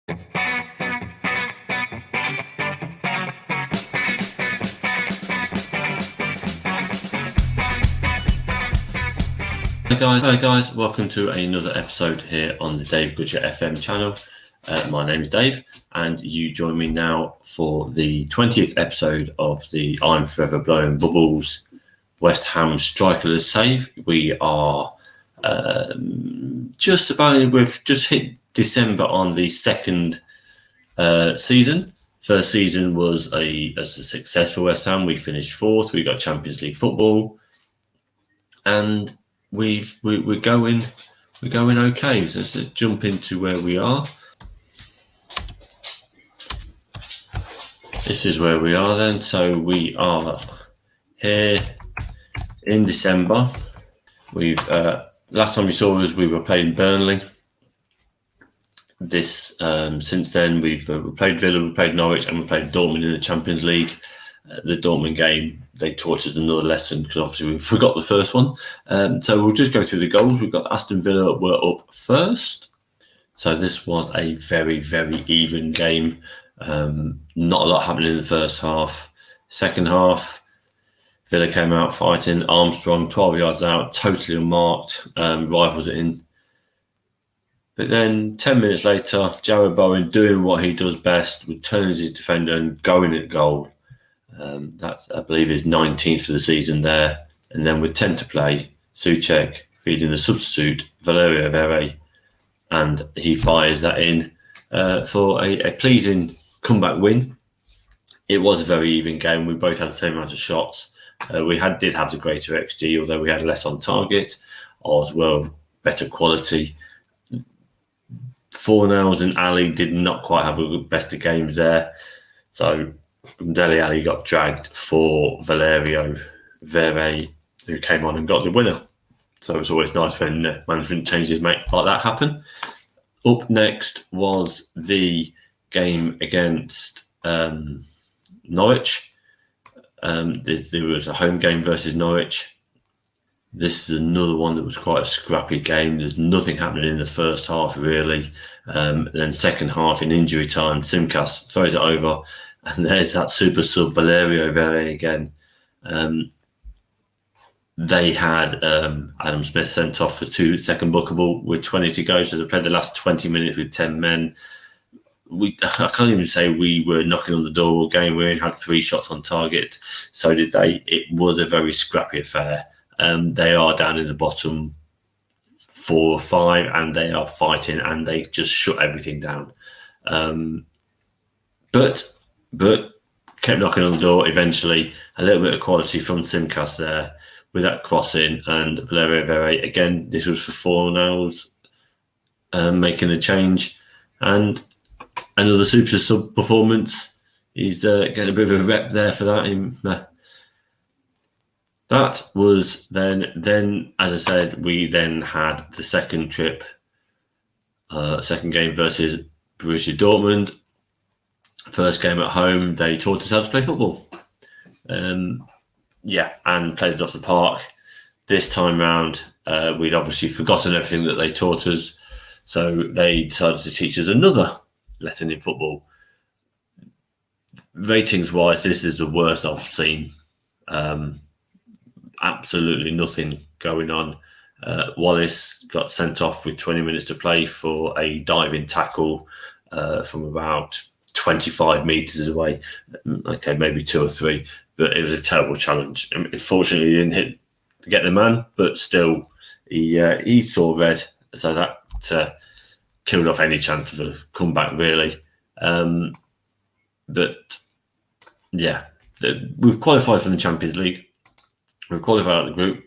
Hi guys, welcome to another episode here on the Dave Goodger FM channel. My name is Dave, and you join me now for the 20th episode of the I'm Forever Blowing Bubbles West Ham StrikerLESS save. We are we've just hit December on the second season. First season was a success for West Ham. We finished fourth. We got Champions League football, and we're going okay. So let's jump into where we are. This is where we are then. So we are here in December. We've last time you saw us, we were playing Burnley. Since then we've played Villa, we played Norwich, and we played Dortmund in the Champions League. The Dortmund game, they taught us another lesson because obviously we forgot the first one. So we'll just go through the goals. We've got Aston Villa were up first. So this was a very, very even game. Not a lot happening in the first half. Second half, Villa came out fighting. Armstrong, 12 yards out, totally unmarked, rifles it in. But then 10 minutes later, Jared Bowen doing what he does best, returning his defender and going at goal. That's, I believe, his 19th for the season there. And then with 10 to play, Souček feeding the substitute, Valerio Vere, and he fires that in for a pleasing comeback win. It was a very even game. We both had the same amount of shots. We did have the greater XG, although we had less on target. Ours were better quality. Fornals and Ali did not quite have a good best of games there. So Dele Alli got dragged for Valerio Vere, who came on and got the winner. So it's always nice when management changes make like that happen. Up next was the game against Norwich. There was a home game versus Norwich. This is another one that was quite a scrappy game. There's nothing happening in the first half, really. Then second half, in injury time, Simcas throws it over. And there's that super sub, Valerio Vere again. They had Adam Smith sent off for 2 second bookable with 20 to go. So they played the last 20 minutes with 10 men. I can't even say we were knocking on the door all game. We only had 3 shots on target. So did they. It was a very scrappy affair. They are down in the bottom 4 or 5, and they are fighting, and they just shut everything down. But kept knocking on the door. Eventually, a little bit of quality from Simcas there with that crossing, and Valerio Vere again. This was for Fornals making the change, and another super sub performance. He's getting a bit of a rep there for that. That was then, as I said, we then had the second trip, second game versus Borussia Dortmund. First game at home, they taught us how to play football. And played it off the park. This time round, we'd obviously forgotten everything that they taught us. So they decided to teach us another lesson in football. Ratings-wise, this is the worst I've seen. Absolutely nothing going on. Wallace got sent off with 20 minutes to play for a diving tackle from about 25 metres away. Okay, maybe 2 or 3, but it was a terrible challenge. Fortunately, he didn't get the man, but still, he saw red, so that killed off any chance of a comeback, really. We've qualified for the Champions League. We qualified out of the group.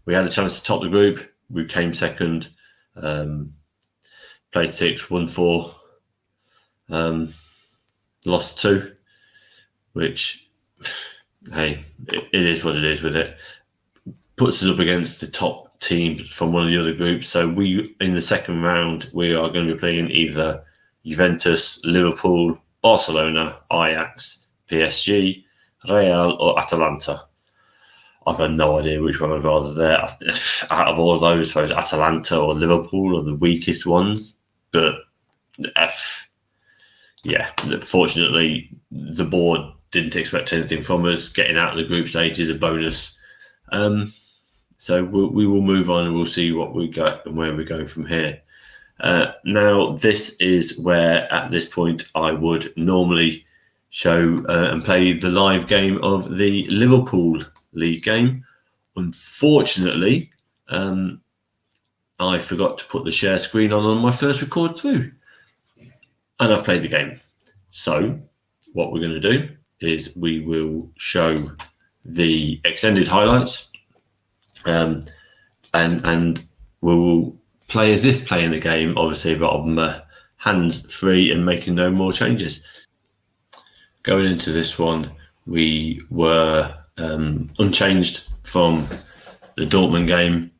We had a chance to top the group. We came second. Played 6, won 4. Lost 2, which, hey, it is what it is with it. Puts us up against the top teams from one of the other groups. So we, in the second round, we are going to be playing either Juventus, Liverpool, Barcelona, Ajax, PSG, Real or Atalanta. I've got no idea which one I'd rather there. Out of all of those, I suppose Atalanta or Liverpool are the weakest ones. But yeah, fortunately, the board didn't expect anything from us. Getting out of the group stage is a bonus. So we will move on and we'll see what we got and where we're going from here. Now, this is where, at this point, I would normally show and play the live game of the Liverpool League game. Unfortunately, I forgot to put the share screen on my first record through. And I've played the game. So what we're going to do is we will show the extended highlights and we'll play as if playing the game, obviously, but I'm hands free and making no more changes. Going into this one, we were unchanged from the Dortmund game.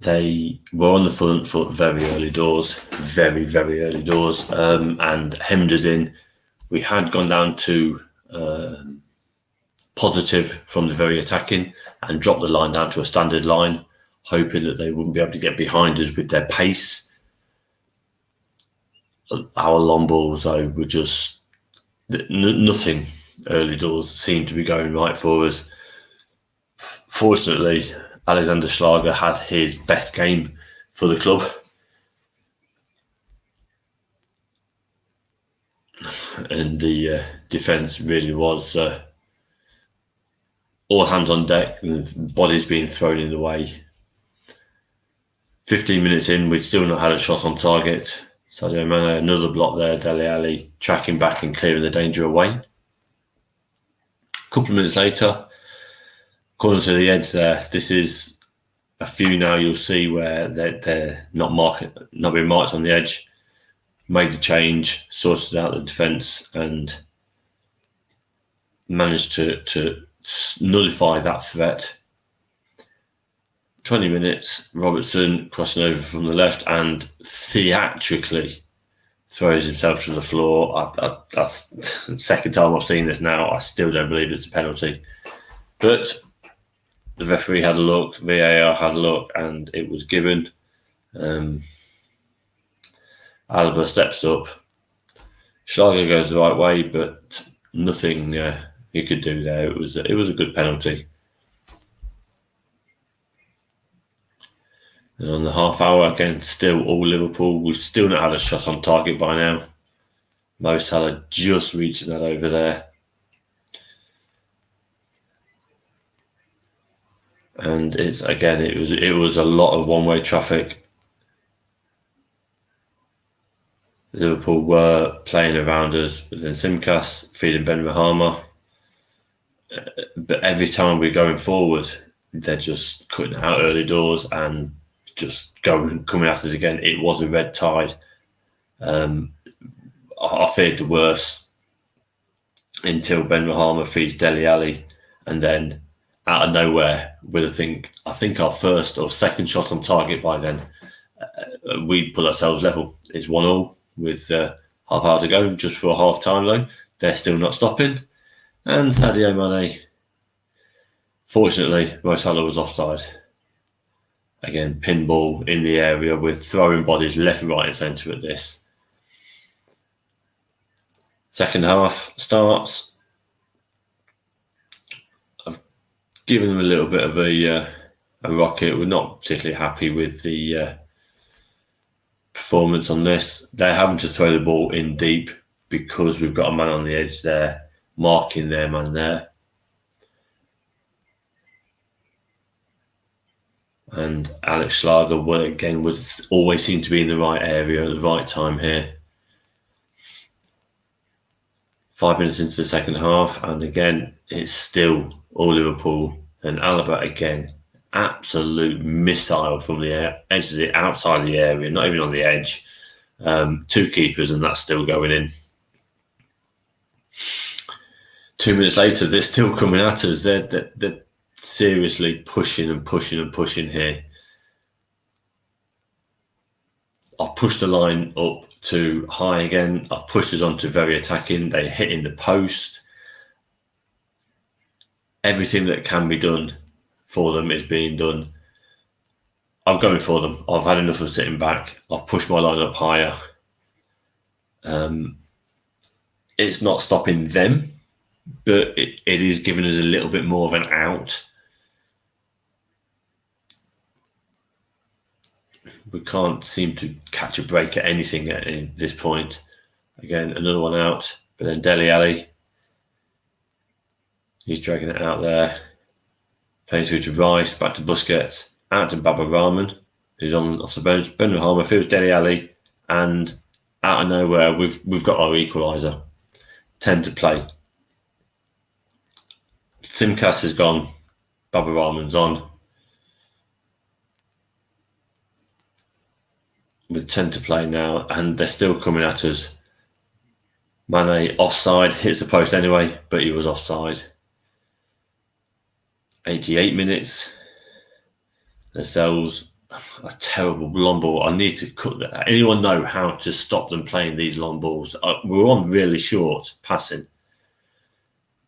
They were on the front foot very early doors, very, very early doors, and hemmed us in. We had gone down to positive from the very attacking and dropped the line down to a standard line, hoping that they wouldn't be able to get behind us with their pace. Our long balls, though, were just nothing early doors seemed to be going right for us. Fortunately, Alexander Schlager had his best game for the club. And the defence really was all hands on deck and bodies being thrown in the way. 15 minutes in, we'd still not had a shot on target. Sadio Mane, another block there, Dele Alli tracking back and clearing the danger away. A couple of minutes later, corner to the edge there. This is a few now you'll see where they're not being marked on the edge. Made the change, sorted out the defence and managed to nullify that threat. 20 minutes, Robertson crossing over from the left and theatrically throws himself to the floor. That's the second time I've seen this now. I still don't believe it's a penalty. But the referee had a look, VAR had a look, and it was given. Alaba steps up. Schlager goes the right way, but nothing he could do there. It was a good penalty. And on the half hour, again, still all Liverpool. We've still not had a shot on target by now. Mo Salah just reaching that over there. And it was a lot of one-way traffic. Liverpool were playing around us within Simcas, feeding Ben Rahama. But every time we're going forward, they're just cutting out early doors and just coming at us again. It was a red tide. I feared the worst until Ben Rahama feeds Dele Alli, and then out of nowhere, with I think our first or second shot on target by then, we put ourselves level. It's 1-1 with half hour to go, just for a half time though. They're still not stopping, and Sadio Mane. Fortunately, Mo Salah was offside. Again, pinball in the area with throwing bodies left, right, and centre at this. Second half starts. I've given them a little bit of a rocket. We're not particularly happy with the performance on this. They're having to throw the ball in deep because we've got a man on the edge there, marking their man there. And Alex Schlager, was always seemed to be in the right area at the right time here. 5 minutes into the second half, and again, it's still all Liverpool. And Alaba again, absolute missile from the edge of the outside of the area, not even on the edge. Two keepers, and that's still going in. 2 minutes later, they're still coming at us. They're seriously pushing and pushing and pushing here. I've pushed the line up to high again. I've pushed us on to very attacking. They're hitting the post. Everything that can be done for them is being done. I'm going for them. I've had enough of sitting back. I've pushed my line up higher. It's not stopping them, but it is giving us a little bit more of an out. We can't seem to catch a break at anything at this point. Again, another one out, but then Dele Alli, he's dragging it out there, playing through to Rice, back to Busquets, out to Baba Rahman, who's on off the bench. Ben Rahman feels Dele Alli, and out of nowhere, we've got our equaliser. 10 to play. Simcas has gone. Baba Rahman's on. With 10 to play now, and they're still coming at us. Mane offside, hits the post anyway, but he was offside. 88 minutes. Themselves a terrible long ball. I need to cut that. Anyone know how to stop them playing these long balls? We're on really short passing.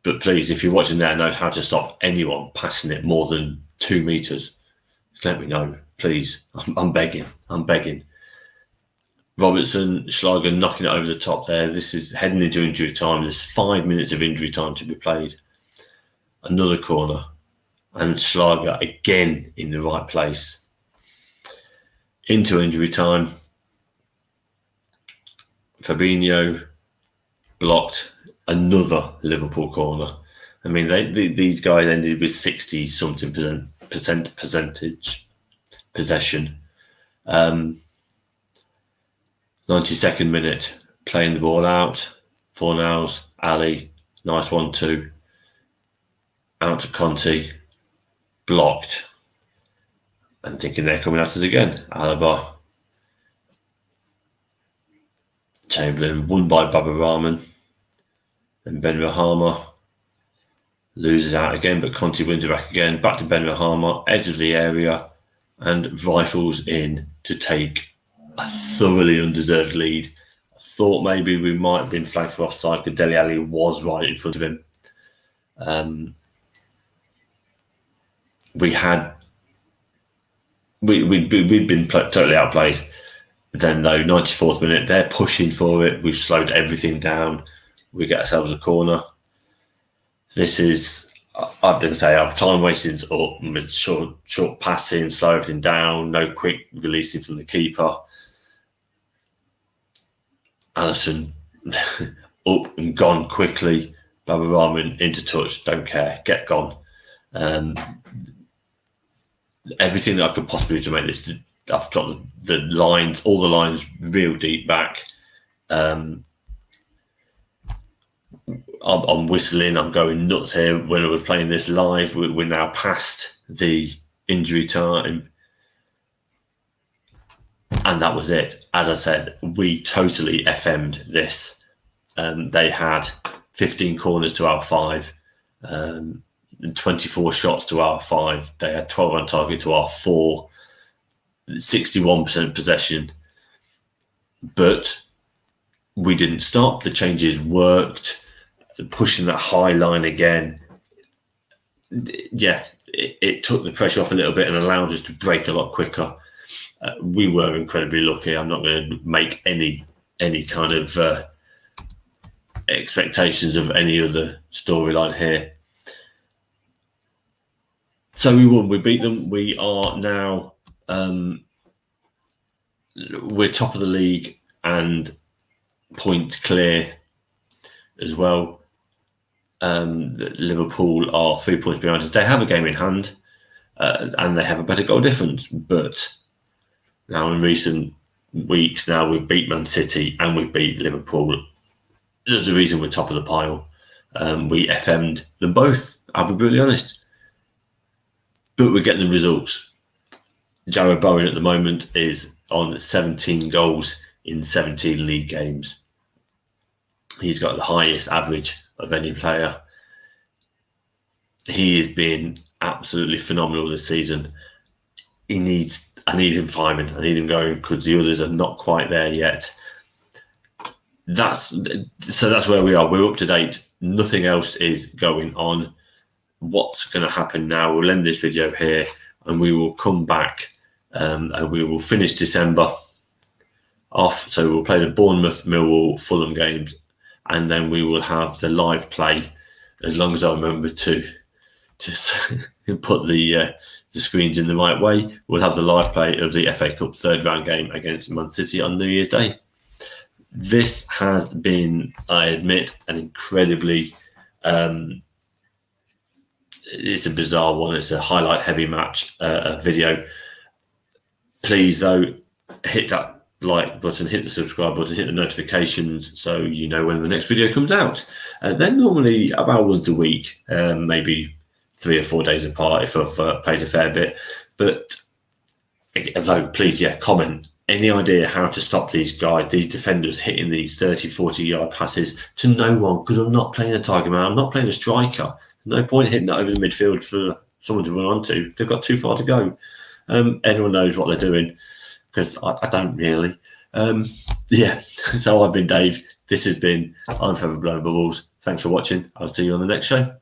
But please, if you're watching there, know how to stop anyone passing it more than 2 meters. Just let me know, please. I'm begging. Robertson, Schlager knocking it over the top there. This is heading into injury time. There's 5 minutes of injury time to be played. Another corner. And Schlager again in the right place. Into injury time. Fabinho blocked. Another Liverpool corner. I mean, these guys ended with 60-something percentage possession. 92nd minute, playing the ball out. Fornals, Ali, nice 1-2. Out to Conte, blocked. And thinking they're coming at us again. Alaba. Chamberlain, won by Baba Rahman. Then Ben Rahama loses out again, but Conte wins it back again. Back to Ben Rahama, edge of the area, and rifles in to take a thoroughly undeserved lead. I thought maybe we might have been flagged for offside because Dele Alli was right in front of him. We'd been totally outplayed. Then though, 94th minute, they're pushing for it. We've slowed everything down. We get ourselves a corner. This is, I didn't say, our time wasting's up with short passing, slow everything down, no quick releasing from the keeper. Alisson up and gone quickly. Baba Rahman into touch, don't care, get gone. Everything that I could possibly do to make this, I've dropped the lines, all the lines real deep back. I'm whistling, I'm going nuts here. When I was playing this live, we're now past the injury time. And that was it. As I said, we totally FM'd this. They had 15 corners to our 5, 24 shots to our 5. They had 12 on target to our 4, 61% possession. But we didn't stop. The changes worked. Pushing that high line again. Yeah, it took the pressure off a little bit and allowed us to break a lot quicker. We were incredibly lucky. I'm not going to make any kind of expectations of any other storyline here. So we won. We beat them. We are now we're top of the league and points clear as well. Liverpool are 3 points behind us. They have a game in hand and they have a better goal difference. But now in recent weeks, now we've beat Man City and we've beat Liverpool. There's a reason we're top of the pile. We FM'd them both, I'll be brutally honest. But we're getting the results. Jarrod Bowen at the moment is on 17 goals in 17 league games. He's got the highest average of any player. He has been absolutely phenomenal this season. I need him firing. I need him going because the others are not quite there yet. That's where we are. We're up to date. Nothing else is going on. What's going to happen now? We'll end this video here and we will come back and we will finish December off. So we'll play the Bournemouth, Millwall, Fulham games, and then we will have the live play, as long as I remember to put the screens in the right way. We'll have the live play of the FA Cup third round game against Man City on New Year's Day. This has been, I admit, an incredibly it's a bizarre one. It's a highlight heavy match, a video. Please, though, hit that like button, hit the subscribe button, hit the notifications so you know when the next video comes out. They're normally about once a week, maybe 3 or 4 days apart if I've played a fair bit. But though, please, comment. Any idea how to stop these guys, these defenders hitting these 30, 40-yard passes to no one? Because I'm not playing a target man. I'm not playing a striker. No point hitting that over the midfield for someone to run onto. They've got too far to go. Anyone knows what they're doing, because I don't really. So I've been Dave. This has been I'm Forever Blowing Bubbles. Thanks for watching. I'll see you on the next show.